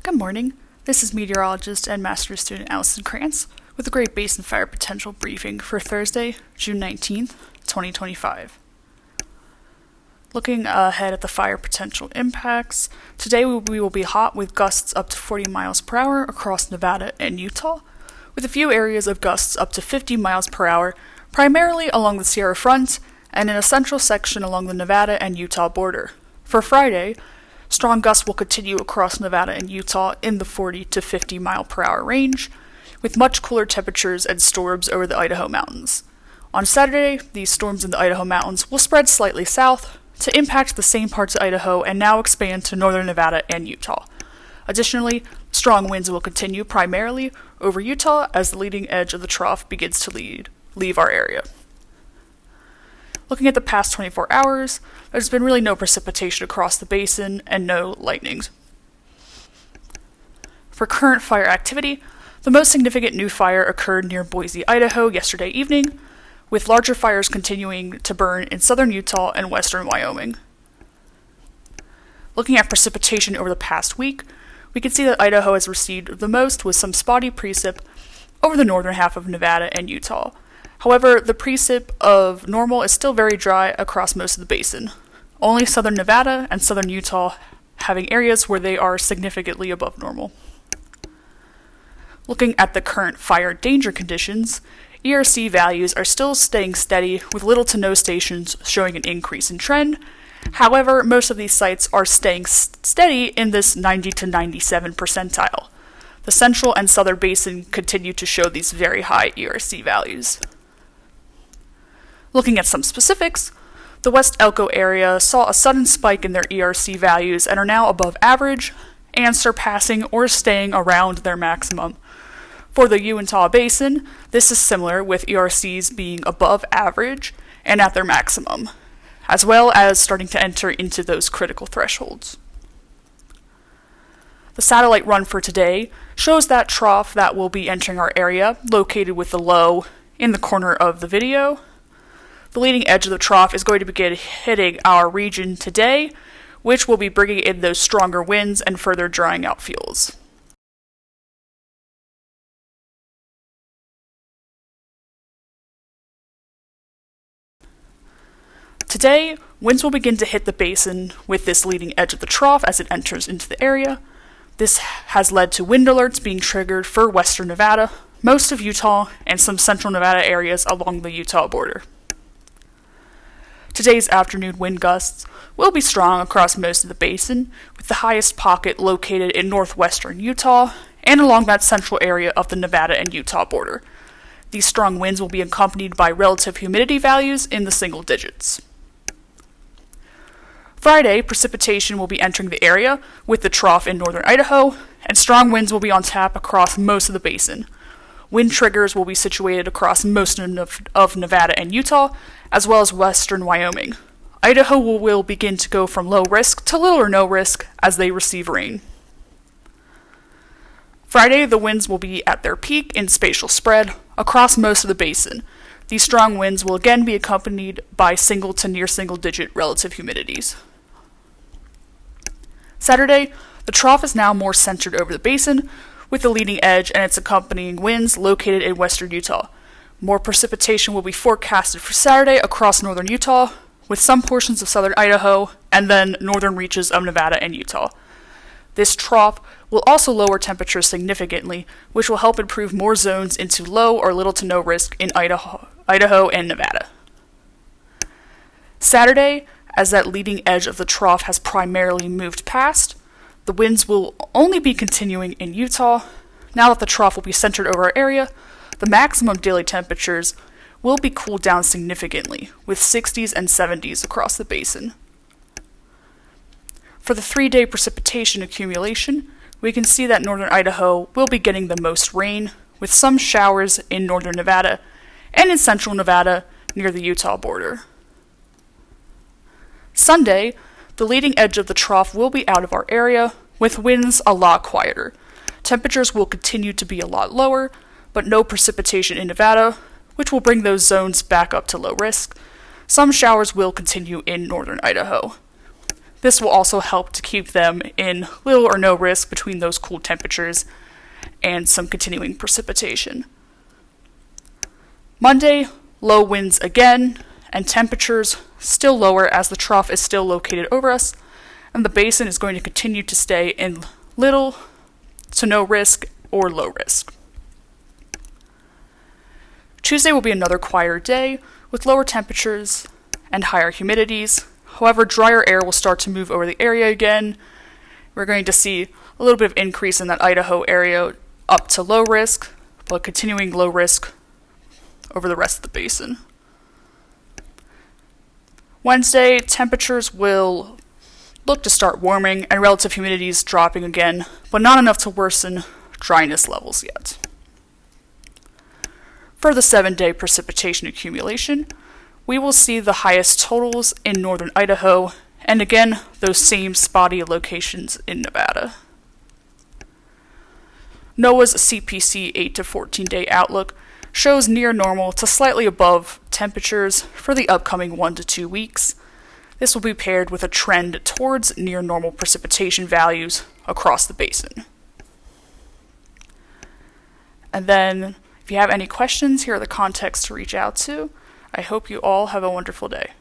Good morning. This is meteorologist and master's student Allison Krantz with the Great Basin Fire Potential Briefing for Thursday, June 19th, 2025. Looking ahead at the fire potential impacts, today we will be hot with gusts up to 40 miles per hour across Nevada and Utah, with a few areas of gusts up to 50 miles per hour, primarily along the Sierra Front and in a central section along the Nevada and Utah border. For Friday, strong gusts will continue across Nevada and Utah in the 40 to 50 mile per hour range, with much cooler temperatures and storms over the Idaho mountains. On Saturday, these storms in the Idaho mountains will spread slightly south to impact the same parts of Idaho and now expand to northern Nevada and Utah. Additionally, strong winds will continue primarily over Utah as the leading edge of the trough begins to leave our area. Looking at the past 24 hours, there's been really no precipitation across the basin and no lightnings. For current fire activity, the most significant new fire occurred near Boise, Idaho yesterday evening, with larger fires continuing to burn in southern Utah and western Wyoming. Looking at precipitation over the past week, we can see that Idaho has received the most with some spotty precip over the northern half of Nevada and Utah. However, the precip of normal is still very dry across most of the basin. Only southern Nevada and southern Utah having areas where they are significantly above normal. Looking at the current fire danger conditions, ERC values are still staying steady with little to no stations showing an increase in trend. However, most of these sites are staying steady in this 90 to 97 percentile. The central and southern basin continue to show these very high ERC values. Looking at some specifics, the West Elko area saw a sudden spike in their ERC values and are now above average and surpassing or staying around their maximum. For the Uintah Basin, this is similar, with ERCs being above average and at their maximum, as well as starting to enter into those critical thresholds. The satellite run for today shows that trough that will be entering our area, located with the low in the corner of the video. The leading edge of the trough is going to begin hitting our region today, which will be bringing in those stronger winds and further drying out fuels. Today, winds will begin to hit the basin with this leading edge of the trough as it enters into the area. This has led to wind alerts being triggered for western Nevada, most of Utah, and some central Nevada areas along the Utah border. Today's afternoon wind gusts will be strong across most of the basin, with the highest pocket located in northwestern Utah and along that central area of the Nevada and Utah border. These strong winds will be accompanied by relative humidity values in the single digits. Friday, precipitation will be entering the area with the trough in northern Idaho, and strong winds will be on tap across most of the basin. Wind triggers will be situated across most of Nevada and Utah, as well as western Wyoming. Idaho will begin to go from low risk to little or no risk as they receive rain. Friday, the winds will be at their peak in spatial spread across most of the basin. These strong winds will again be accompanied by single to near single digit relative humidities. Saturday, the trough is now more centered over the basin, with the leading edge and its accompanying winds located in western Utah. More precipitation will be forecasted for Saturday across northern Utah, with some portions of southern Idaho, and then northern reaches of Nevada and Utah. This trough will also lower temperatures significantly, which will help improve more zones into low or little to no risk in Idaho and Nevada. Saturday, as that leading edge of the trough has primarily moved past, the winds will only be continuing in Utah. Now that the trough will be centered over our area, the maximum daily temperatures will be cooled down significantly, with 60s and 70s across the basin. For the 3-day precipitation accumulation, we can see that northern Idaho will be getting the most rain, with some showers in northern Nevada and in central Nevada near the Utah border. Sunday, the leading edge of the trough will be out of our area, with winds a lot quieter. Temperatures will continue to be a lot lower, but no precipitation in Nevada, which will bring those zones back up to low risk. Some showers will continue in northern Idaho. This will also help to keep them in little or no risk between those cool temperatures and some continuing precipitation. Monday, low winds again, and temperatures still lower as the trough is still located over us, and the basin is going to continue to stay in little to no risk or low risk. Tuesday will be another quieter day with lower temperatures and higher humidities. However, drier air will start to move over the area again. We're going to see a little bit of increase in that Idaho area up to low risk, but continuing low risk over the rest of the basin. Wednesday, temperatures will look to start warming and relative humidities dropping again, but not enough to worsen dryness levels yet. For the 7-day precipitation accumulation, we will see the highest totals in northern Idaho, and again, those same spotty locations in Nevada. NOAA's CPC 8 to 14-day outlook shows near normal to slightly above temperatures for the upcoming 1 to 2 weeks. This will be paired with a trend towards near normal precipitation values across the basin. And then, if you have any questions, here are the contacts to reach out to. I hope you all have a wonderful day.